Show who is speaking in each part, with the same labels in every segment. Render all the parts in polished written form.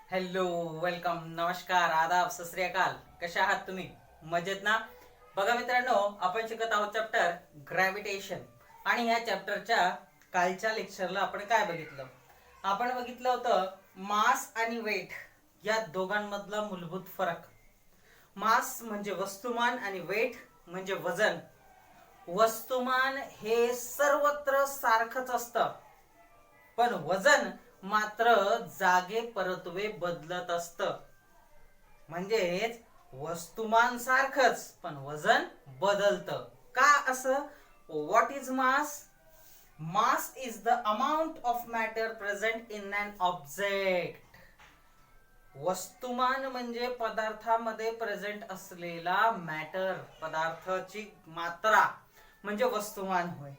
Speaker 1: Hello, welcome, नमस्कार, आदाब, सत श्री अकाल. कशा आहात तुम्ही? मजेत ना? बघा मित्रांनो, आपण शिकत आहोत चॅप्टर ग्रॅव्हिटेशन. आणि ह्या चॅप्टरच्या कालच्या लेक्चरला आपण काय बघितलं? आपण बघितलं होतं मास आणि वेट या दोघांमधला मूलभूत फरक. मास म्हणजे वस्तुमान आणि वेट म्हणजे वजन. वस्तुमान हे सर्वत्र सारखंच असतं, पण वजन मात्र जागे परत्वे बदलत असतं. म्हणजेच वस्तुमान सारखंच पण वजन बदलतं. का असं? What is mass? Mass is the amount of matter present in an object. वस्तुमान म्हणजे पदार्थामध्ये प्रेझेंट असलेला मॅटर, पदार्थाची मात्रा म्हणजे वस्तुमान होय.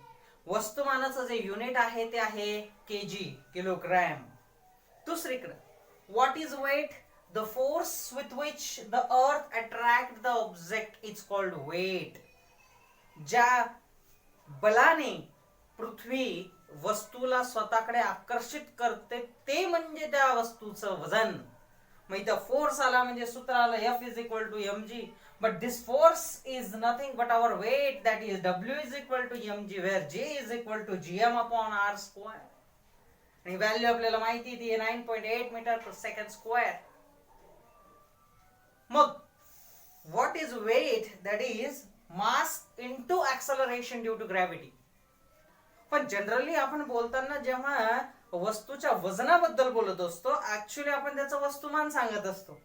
Speaker 1: वस्तुमानाचं जे युनिट आहे ते आहे केजी, किलोग्रॅम. दुसरीकडे what is weight? The force with which the earth attract the object is called weight. ज्या बलाने पृथ्वी वस्तूला स्वतःकडे आकर्षित करते ते म्हणजे त्या वस्तूचं वजन. मग इथं फोर्स आला म्हणजे सूत्र आलं F is equal to mg. But this force is nothing but our weight, that is W is equal to mg, where J is equal to gm upon r square. आणि व्हॅल्यू आपल्याला माहिती ती 9.8 metre per second square. मग what is weight? That is mass into acceleration due to gravity. पण generally आपण बोलताना जेव्हा वस्तूच्या वजनाबद्दल बोलत असतो, ऍक्च्युली आपण त्याचं वस्तुमान सांगत असतो,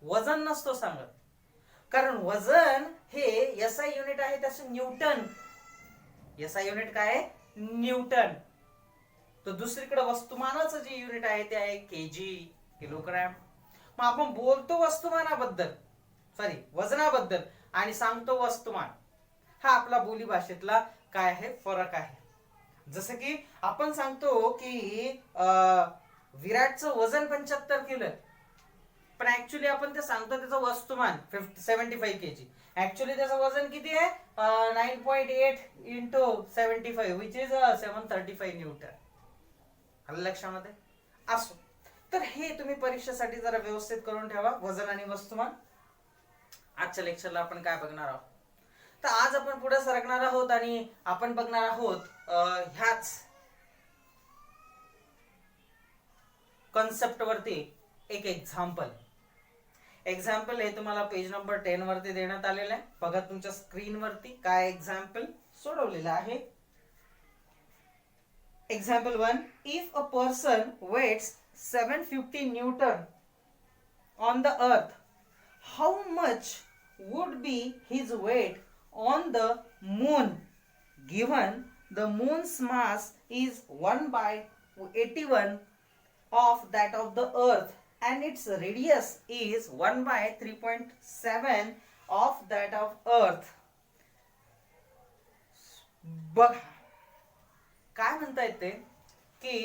Speaker 1: वजन नसतो सांगत. कारण वजन हे एसआय युनिट आहे त्याचं न्यूटन. एसआय युनिट काय आहे? न्यूटन. तर दुसरीकडे वस्तुमानाचं जे युनिट आहे ते आहे केजी, किलोग्रॅम. मग आपण बोलतो वस्तुमानाबद्दल, सॉरी वजनाबद्दल, आणि सांगतो वस्तुमान. हा आपला बोली भाषेतला काय आहे? फरक आहे. जसं की आपण सांगतो की विराटचं वजन 75 किलो, पण ऍक्च्युली आपण ते सांगतो त्याचं वस्तुमान 75 केजी. ऍक्च्युली त्याचं वजन किती आहे? 9.8 इंटू 75 विच इज 735 न्यूटन. आलं लक्षामध्ये? असो, तर हे तुम्ही परीक्षेसाठी जरा व्यवस्थित करून ठेवा, वजन आणि वस्तुमान. आजच्या लेक्चरला आपण काय बघणार आहोत? तर आज आपण पुढे सरकणार आहोत आणि आपण बघणार आहोत ह्याच कॉन्सेप्ट वरती एक एक्झाम्पल. एक्झाम्पल हे तुम्हाला पेज नंबर 10 वरती देण्यात आलेलं आहे. बघा तुमच्या स्क्रीन वरती काय एक्झाम्पल सोडवलेलं आहे. Example 1. If a person weighs 750 newton on the earth, how much would be his weight on the moon given the moon's mass is 1 by 81 of that of the earth and its radius is 1 by 3.7 of that of earth. बघा काय म्हणतायत ते की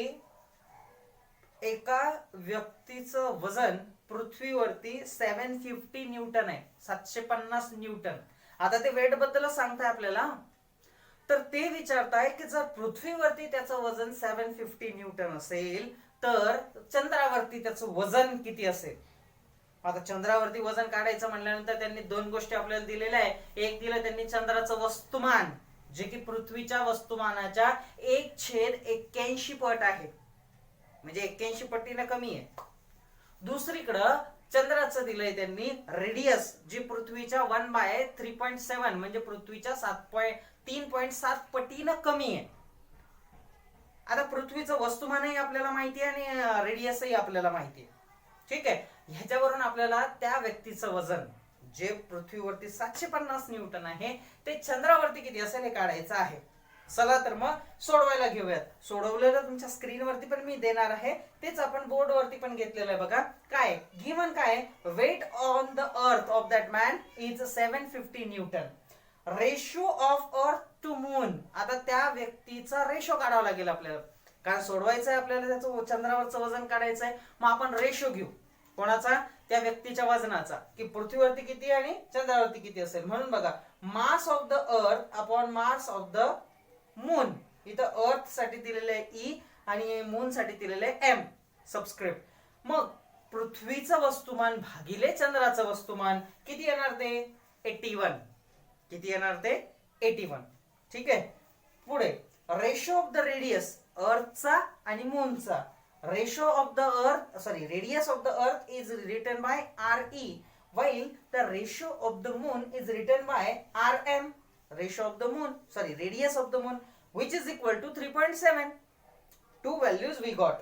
Speaker 1: एका व्यक्तीचं वजन पृथ्वीवरती 750 Newton आहे, 750 न्यूटन. आता ते वेट बद्दल सांगताय आपल्याला, तर ते विचारताय की जर पृथ्वीवरती त्याचं वजन 750 न्यूटन असेल तर चंद्रावरती त्याचं वजन किती असेल. आता चंद्रावरती वजन काढायचं म्हणल्यानंतर त्यांनी दोन गोष्टी आपल्याला दिलेल्या आहे. एक दिलं त्यांनी चंद्राचं वस्तुमान, जे की पृथ्वीच्या वस्तुमानाच्या 1/81 पट आहे, म्हणजे 81 पटीने कमी आहे. दुसरीकडं चंद्राचं दिलंय त्यांनी रेडियस, जी पृथ्वीच्या 1 बाय 3.7 म्हणजे पृथ्वीच्या 3.7 पटीनं कमी आहे. आता पृथ्वीचं वस्तुमानही आपल्याला माहिती आहे आणि रेडियसही आपल्याला माहिती आहे. ठीक आहे, ह्याच्यावरून आपल्याला त्या व्यक्तीचं वजन जे पृथ्वीवरती 750 न्यूटन आहे ते चंद्रावरती किती असेल हे काढायचं आहे. चला तर मग सोडवायला घेऊयात. सोडवलेलं तुमच्या स्क्रीनवरती पण मी देणार आहे, तेच आपण बोर्डवरती पण घेतलेलं आहे. बघा काय गिवन, काय weight on the earth of that man is 750 newton. Ratio of earth to moon. आता त्या व्यक्तीचा रेशो काढावा लागेल आपल्याला, कारण सोडवायचं आहे आपल्याला, त्याचं चंद्रावरचं वजन काढायचं आहे. मग आपण रेशो घेऊ कोणाचा? त्या व्यक्तीच्या वजनाचा, की पृथ्वीवरती किती आणि चंद्रावरती किती असेल. म्हणून बघा मास of the earth upon mass of the moon. इथं अर्थ साठी दिलेलं आहे E आणि मून साठी दिलेलं आहे M सबस्क्रिप्ट. मग पृथ्वीचं वस्तुमान भागिले चंद्राचं वस्तुमान किती येणार ते 81. किती येणार ते 81. ठीक आहे. पुढे रेशो ऑफ द रेडियस अर्थचा आणि मूनचा. Ratio of the radius of the earth is written by RE while the ratio of the moon is written by RM. Radius of the moon which is equal to 3.7. Two values we got.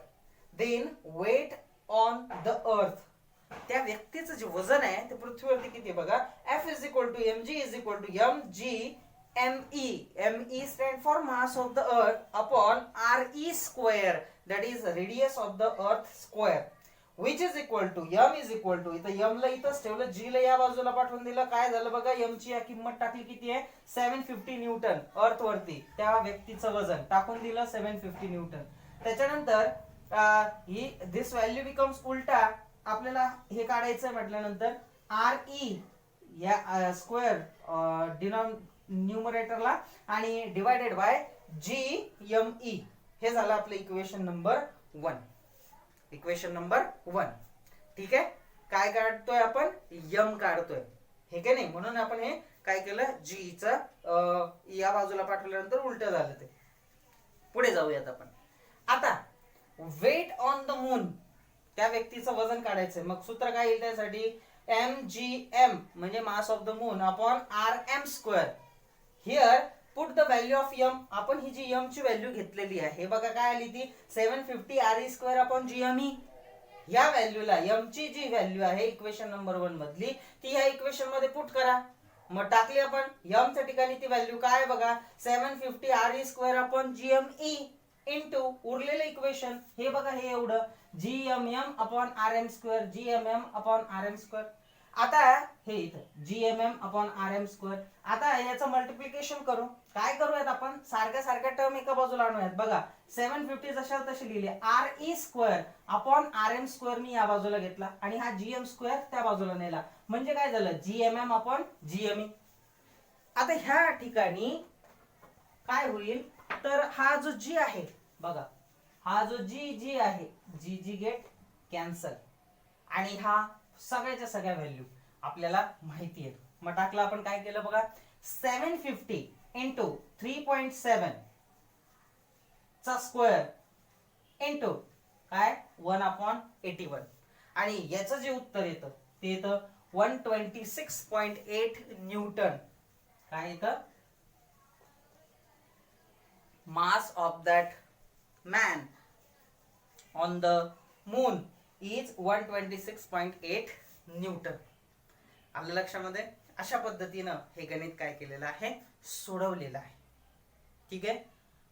Speaker 1: Then weight on the earth. त्या व्यक्तीचं जे वजन आहे ते पृथ्वीवरती किती बघा. F is equal to mg is equal to mg me. Me stand for mass of the earth upon RE square, that is radius of the earth square, which is equal to m is equal to इथं m ला इथंच ठेवलं, g ला या बाजूला पाठवून दिलं. काय झालं बघा, m ची या किंमत टाकली किती आहे 750 न्यूटन. अर्थ वरती त्या व्यक्तीचं वजन टाकून दिलं 750 न्यूटन. त्याच्यानंतर ही दिस व्हॅल्यू बिकम्स उलटा. आपल्याला हे काढायचं म्हटल्यानंतर RE या स्क्वेअर न्यूमरेटरला आणि डिवायडेड बाय GME. हे झालं आपलं इक्वेशन नंबर 1. Equation number 1. ठीक आहे. काय काढतोय आपण, यम काढतोय, हे काय नाही. म्हणून आपण हे काय केलं, जी च या बाजूला पाठवल्यानंतर उलट झालं ते. पुढे जाऊयात आपण. आता वेट ऑन द मून, त्या व्यक्तीचं वजन काढायचंय. मग सूत्र काय येईल त्यासाठी, mgm म्हणजे मास of the moon upon RM square. Here put the value of m. आपण ही जी m ची व्हॅल्यू घेतलेली आहे, हे बघा काय आली ती 750 RE स्क्वेअर अपॉन GME. या व्हॅल्यूला m ची जी व्हॅल्यू आहे इक्वेशन नंबर 1 मधली, ती या इक्वेशन मध्ये पुट करा. मग टाकली आपण m च्या ठिकाणी ती व्हॅल्यू काय बघा 750 RE square upon GME into उरलेलं इक्वेशन हे बघा, हे एवढं GMM upon RM square, GMM upon RM square. आता हे इथं GMM अपॉन RM स्क्वेअर. आता याचं मल्टिप्लिकेशन करू. काय करूयात आपण, सारख्या सारख्या टर्म एका बाजूला आणूयात. बघा 750 जशा तशी लिहिले, RE square upon RM square मी या बाजूला घेतला आणि हा GM स्क्वेअर त्या बाजूला नेला. म्हणजे काय झालं, GMM अपॉन GME. आता ह्या ठिकाणी काय होईल, तर हा जो G आहे बघा, हा जो G आहे, G गेट कॅन्सल आणि हा सगळ्याच्या सगळ्या व्हॅल्यू आपल्याला माहिती आहेत. मग टाकला आपण, काय केलं बघा 750 इंटू 3.7 चा स्क्वेअर इंटू काय 1/81 आणि याचं जे उत्तर येतं ते येतं 126.8 न्यूटन. काय येतं, mass of that man on the moon is 126.8 Newton. आपल्या लक्षामध्ये अशा पद्धतीनं हे गणित काय केलेलं आहे, सोडवलेलं आहे. ठीक आहे.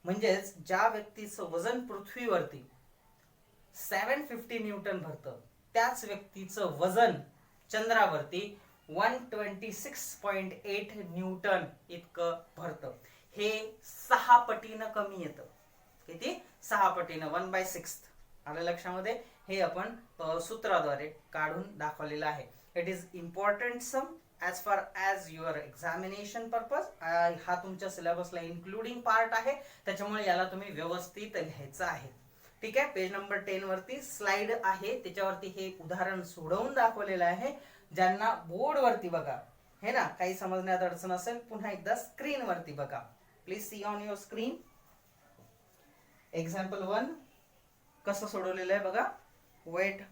Speaker 1: म्हणजेच ज्या व्यक्तीचं वजन पृथ्वीवरती 750 न्यूटन भरतं, त्याच व्यक्तीचं वजन चंद्रावरती 126.8 न्यूटन इतकं भरतं. हे 6 पटीनं कमी येतं. किती, 6 पटीनं, 1/6. आलं लक्षामध्ये. हे आपण सूत्राद्वारे काढून दाखवलेलं आहे. It is important some as far as your examination purpose. हा तुमच्या सिलेबसला इन्क्लुडिंग पार्ट आहे, त्याच्यामुळे याला तुम्ही व्यवस्थित लिहायचं आहे. ठीक आहे. पेज नंबर 10 वरती स्लाइड आहे, त्याच्यावरती हे उदाहरण सोडवून दाखवलेलं आहे. ज्यांना बोर्ड वरती बघा, हे ना, काही समजण्यात अडचण असेल, पुन्हा एकदा स्क्रीन वरती बघा. Please see on your screen. Example 1 कसं सोडवलेलं आहे बघा. Weight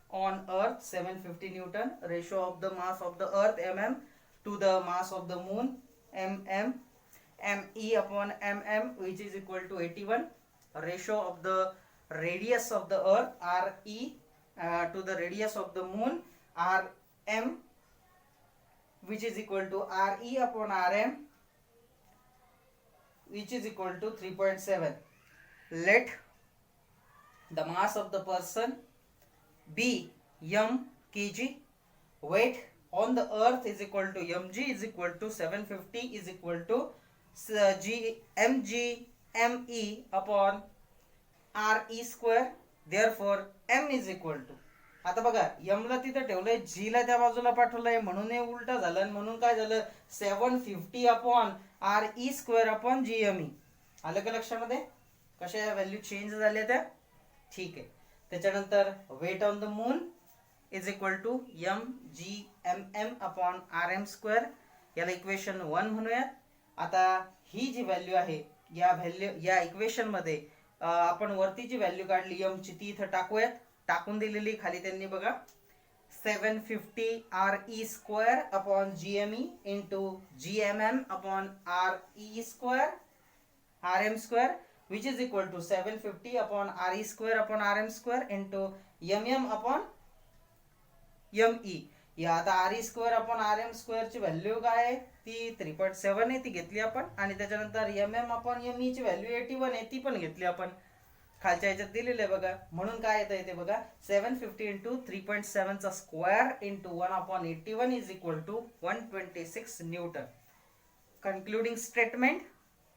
Speaker 1: on earth 750 newton. Ratio of the mass of the earth mm to the mass of the moon mm. me upon mm which is equal to 81. Ratio of the radius of the earth re to the radius of the moon rm which is equal to re upon rm which is equal to 3.7. Let the mass of the person be m kg. Weight on the earth is equal to mg is equal to 750 is equal to mg me upon re square. Therefore m is equal to, आता बघा m ला तिथं ठेवलंय, g ला त्या बाजूला पाठवलंय, म्हणून हे उलट झालं. म्हणून काय झालं 750 upon re square upon gme. आलं का लक्षामध्ये, कशा व्हॅल्यू चेंज झाल्या त्या. ठीक आहे. त्याच्यानंतर weight on the moon is equal to mgmm upon rm square, याला इक्वेशन 1 म्हणूयात. आता ही जी व्हॅल्यू आहे या इक्वेशन मध्ये आपण वरती जी व्हॅल्यू काढली m ची ती इथं टाकूयात. टाकून दिलेली खाली त्यांनी बघा 750 re square upon gme into gmm upon re square rm square which is equal to 750 upon re square upon rm square into mm upon me. या आता re square upon rm square ची व्हॅल्यू काय आहे ती 3.7 आहे, ती घेतली आपण. आणि त्याच्यानंतर mm upon me ची व्हॅल्यू 81 आहे, ती पण घेतली आपण. खालच्या ह्याच्यात दिलेलं आहे बघा. म्हणून काय येतं इथे बघा 750 इंटू 3.7 चा square into 1 upon 81 is equal to 126 newton. Concluding statement,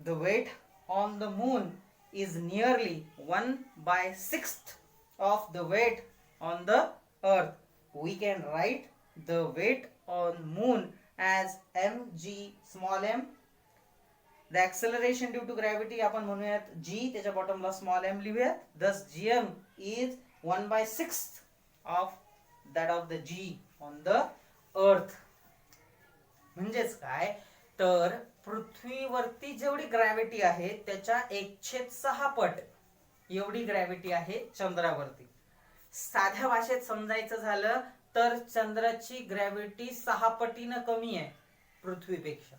Speaker 1: the weight on the moon is nearly 1/6 of the weight on the earth. We can write the weight on moon as mg small m. The acceleration due to gravity आपण म्हणूयात g, त्याच्या बॉटमला small m लिहूयात. Thus gm is 1/6 of that of the g on the earth. म्हणजेच काय तर पृथ्वीवरती जेवढी gravity आहे त्याच्या 1/6 पट एवढी ग्रॅव्हिटी आहे चंद्रावरती. साध्या भाषेत समजायचं झालं तर चंद्राची ग्रॅव्हिटी 6 पटीनं कमी आहे पृथ्वीपेक्षा.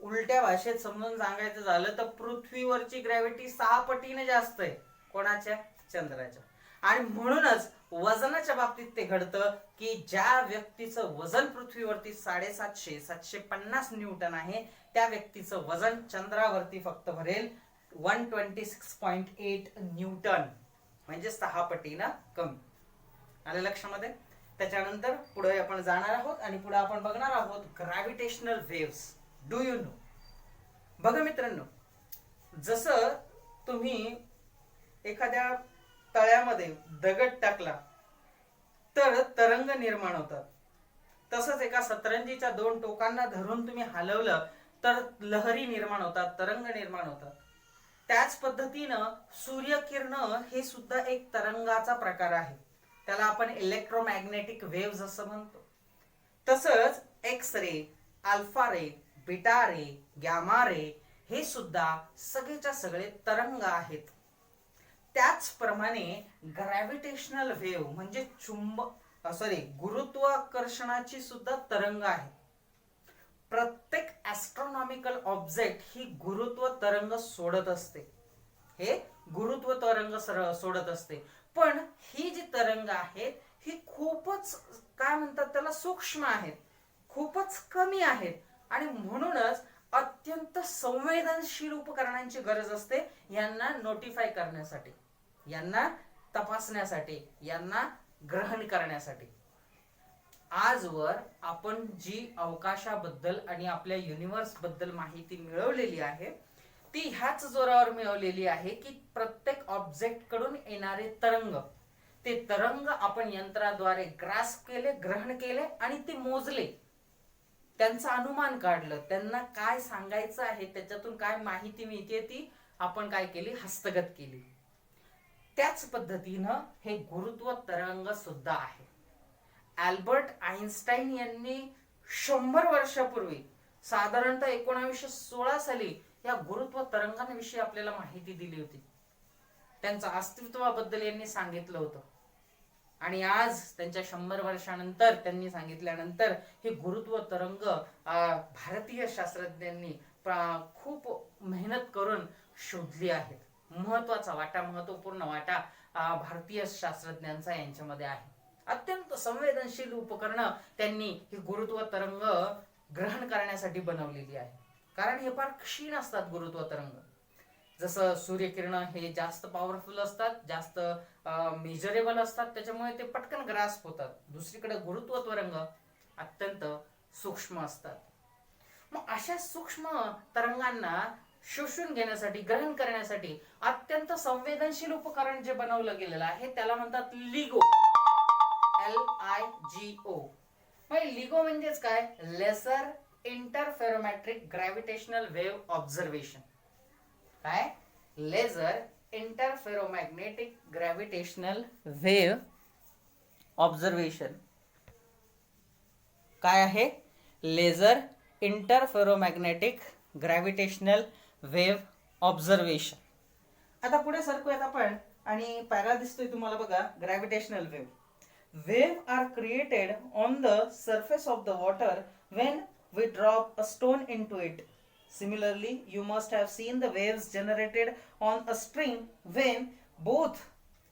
Speaker 1: उलट्या भाषेत समजून सांगायचं झालं तर पृथ्वीवरची ग्रॅव्हिटी 6 पटीनं जास्त आहे कोणाच्या, चंद्राच्या. आणि म्हणूनच वजनाच्या बाबतीत ते घडतं की ज्या व्यक्तीचं वजन पृथ्वीवरती 750 न्यूटन आहे त्या व्यक्तीचं वजन चंद्रावरती फक्त भरेल 126.8 न्यूटन, म्हणजे 6 पटीनं कमी. आले लक्षामध्ये. त्याच्यानंतर पुढे आपण जाणार आहोत आणि पुढे आपण बघणार आहोत gravitational waves. Do you know. बघा मित्रांनो, जसं तुम्ही एखाद्या तळ्यामध्ये दगड टाकला तर तरंग निर्माण होतात, तसंच एका सतरंजीच्या 2 टोकांना धरून तुम्ही हलवलं तर लहरी निर्माण होतात, तरंग निर्माण होतात. त्याच पद्धतीनं सूर्यकिरण हे सुद्धा एक तरंगाचा प्रकार आहे. त्याला आपण इलेक्ट्रोमॅग्नेटिक वेव्स असं म्हणतो. तसंच X ray, alpha ray, beta ray, gamma ray हे सुद्धा सगळेच्या सगळे तरंग आहेत. त्याचप्रमाणे ग्रॅव्हिटेशनल वेव्ह म्हणजे गुरुत्वाकर्षणाची सुद्धा तरंग आहे. प्रत्येक ऍस्ट्रॉनॉमिकल ऑब्जेक्ट ही गुरुत्व तरंग सोडत असते. हे गुरुत्व तरंग सोडत असते. पण ही जी तरंग आहेत ही खूपच काय म्हणतात त्याला सूक्ष्म आहेत, खूपच कमी आहेत. आणि म्हणूनच अत्यंत संवेदनशील उपकरणांची गरज असते यांना नोटिफाय करण्यासाठी, यांना तपासण्यासाठी, यांना ग्रहण करण्यासाठी. आजवर आपण जी अवकाशाबद्दल आणि आपल्या युनिव्हर्स बद्दल माहिती मिळवलेली आहे ती ह्याच जोरावर मिळवलेली आहे की प्रत्येक ऑब्जेक्ट कडून येणारे तरंग, ते तरंग आपण यंत्राद्वारे ग्रास्प केले, ग्रहण केले आणि ते मोजले, त्यांचं अनुमान काढलं, त्यांना काय सांगायचं आहे, त्याच्यातून काय माहिती मिळते ती आपण काय केली, हस्तगत केली. त्याच पद्धतीनं हे गुरुत्व तरंग सुद्धा आहे. अल्बर्ट आइन्स्टाईन यांनी 100 वर्षापूर्वी साधारणतः 1916 साली या गुरुत्व तरंगांविषयी आपल्याला माहिती दिली होती. त्यांच्या अस्तित्वाबद्दल यांनी सांगितलं होतं. आणि आज त्यांच्या 100 वर्षानंतर त्यांनी सांगितल्यानंतर हे गुरुत्व तरंग भारतीय शास्त्रज्ञांनी खूप मेहनत करून शोधली आहेत. महत्वपूर्ण वाटा भारतीय शास्त्रज्ञांचा यांच्यामध्ये आहे. अत्यंत संवेदनशील उपकरणं त्यांनी ही गुरुत्व तरंग ग्रहण करण्यासाठी बनवलेली आहे. कारण हे फार क्षीण असतात गुरुत्व तरंग. जसं सूर्यकिरण हे जास्त पॉवरफुल असतात, जास्त मेजरेबल असतात, त्याच्यामुळे ते पटकन ग्रास्प होतात. दुसरीकडे गुरुत्व तरंग अत्यंत सूक्ष्म असतात. मग अशा सूक्ष्म तरंगांना शोषून घेण्यासाठी, ग्रहण करण्यासाठी अत्यंत संवेदनशील उपकरण जे बनवलं गेलेलं आहे त्याला म्हणतात लिगो. LIGO. मग लिगो म्हणजेच काय, laser interferometric gravitational wave observation. काय, laser interferomagnetic gravitational wave observation. काय आहे? Laser interferomagnetic gravitational wave observation. आता पुढे सरकूयात आपण आणि पॅरा दिसतोय तुम्हाला बघा. Gravitational wave. Waves are created on the surface of the water when we drop a stone into it. Similarly, you must have seen the waves generated on a string when both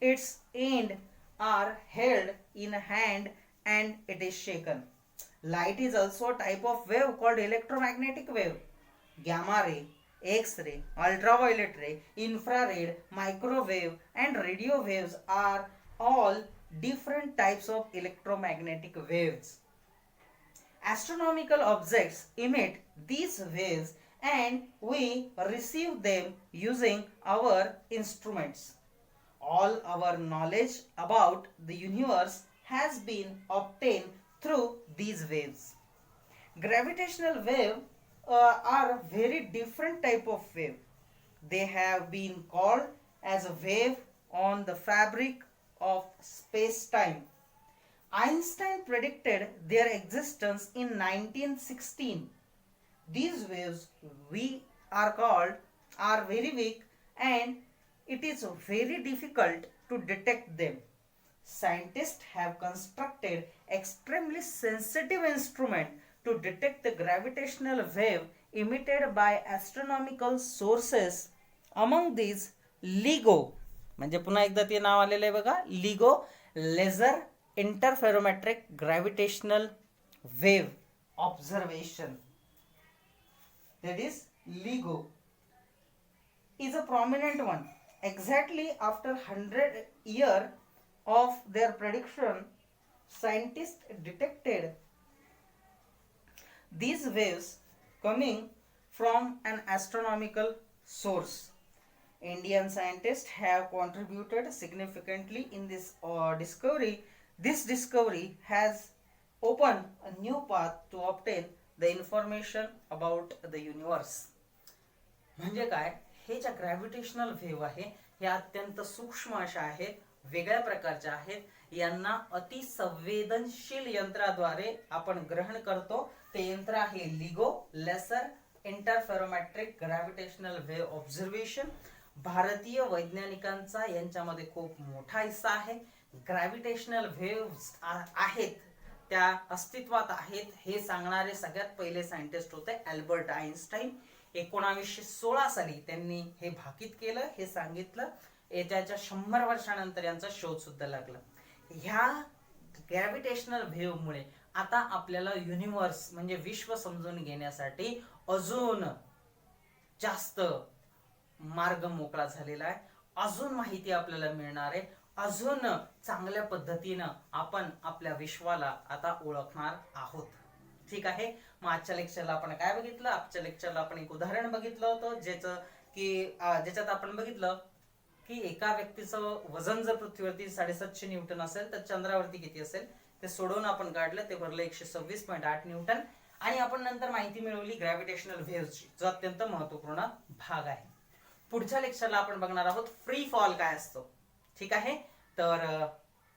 Speaker 1: its end are held in a hand and it is shaken. Light is also a type of wave called electromagnetic wave. Gamma ray, X-ray, ultraviolet ray, infrared, microwave and radio waves are all different types of electromagnetic waves. Astronomical objects emit these waves and we receive them using our instruments. All our knowledge about the universe has been obtained through these waves. Gravitational waves are very different type of wave. They have been called as a wave on the fabric of space-time. Einstein predicted their existence in 1916. These waves we are called are very weak and it is very difficult to detect them. Scientists have constructed extremely sensitive instrument to detect the gravitational wave emitted by astronomical sources. Among these, LIGO, म्हणजे पुन्हा एकदा ते नाव आलेलं आहे बघा, लिगो, laser interferometric gravitational wave observation, that is LIGO, is a prominent one. Exactly after 100 years of their prediction, scientists detected these waves coming from an astronomical source. Indian scientists have contributed significantly in this discovery. This discovery has opened a new path to obtain the information about the universe. म्हणजे काय? हे ज्या gravitational wave आहे हे अत्यंत सूक्ष्म अशा आहेत, वेगळ्या प्रकारच्या आहेत. यांना अति संवेदनशील यंत्राद्वारे आपण ग्रहण करतो. ते यंत्र आहे LIGO, laser interferometric gravitational wave observation. भारतीय वैज्ञानिकांचा यांच्यामध्ये खूप मोठा हिस्सा आहे. ग्रॅव्हिटेशनल वेव्स आहेत त्या अस्तित्वात आहेत हे सांगणारे सगळ्यात पहिले सायंटिस्ट होते अल्बर्ट आइन्स्टाईन. 1916 साली त्यांनी हे भाकीत केलं, हे सांगितलं. त्याच्या 100 वर्षानंतर यांचा शोध सुद्धा लागला. ह्या ग्रॅव्हिटेशनल वेव्ह मुळे आता आपल्याला युनिव्हर्स म्हणजे विश्व समजून घेण्यासाठी अजून जास्त मार्ग मोकळा झालेला आहे. अजून माहिती आपल्याला मिळणार आहे. अजून चांगल्या पद्धतीनं आपण आपल्या विश्वाला आता ओळखणार आहोत. ठीक आहे. मग आजच्या लेक्चरला आपण काय बघितलं? आजच्या लेक्चरला आपण एक उदाहरण बघितलं होतं ज्याच्यात आपण बघितलं की एका व्यक्तीचं वजन जर पृथ्वीवरती 750 न्यूटन असेल तर चंद्रावरती किती असेल ते सोडवून आपण काढलं. ते भरलं 126.8 न्यूटन. आणि आपण नंतर माहिती मिळवली ग्रॅव्हिटेशनल वेव्हची, जो अत्यंत महत्वपूर्ण भाग आहे. पुढच्या लेक्चरला आपण बघणार आहोत फ्री फॉल काय असतो. ठीक आहे. तर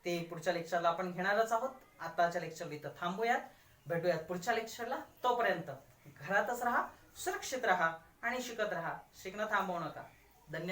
Speaker 1: ते पुढच्या लेक्चरला आपण घेणारच आहोत. आताच्या लेक्चरला इथं थांबूयात. भेटूयात पुढच्या लेक्चरला. तोपर्यंत घरातच राहा, सुरक्षित राहा आणि शिकत राहा. शिकणं थांबवू नका. धन्यवाद.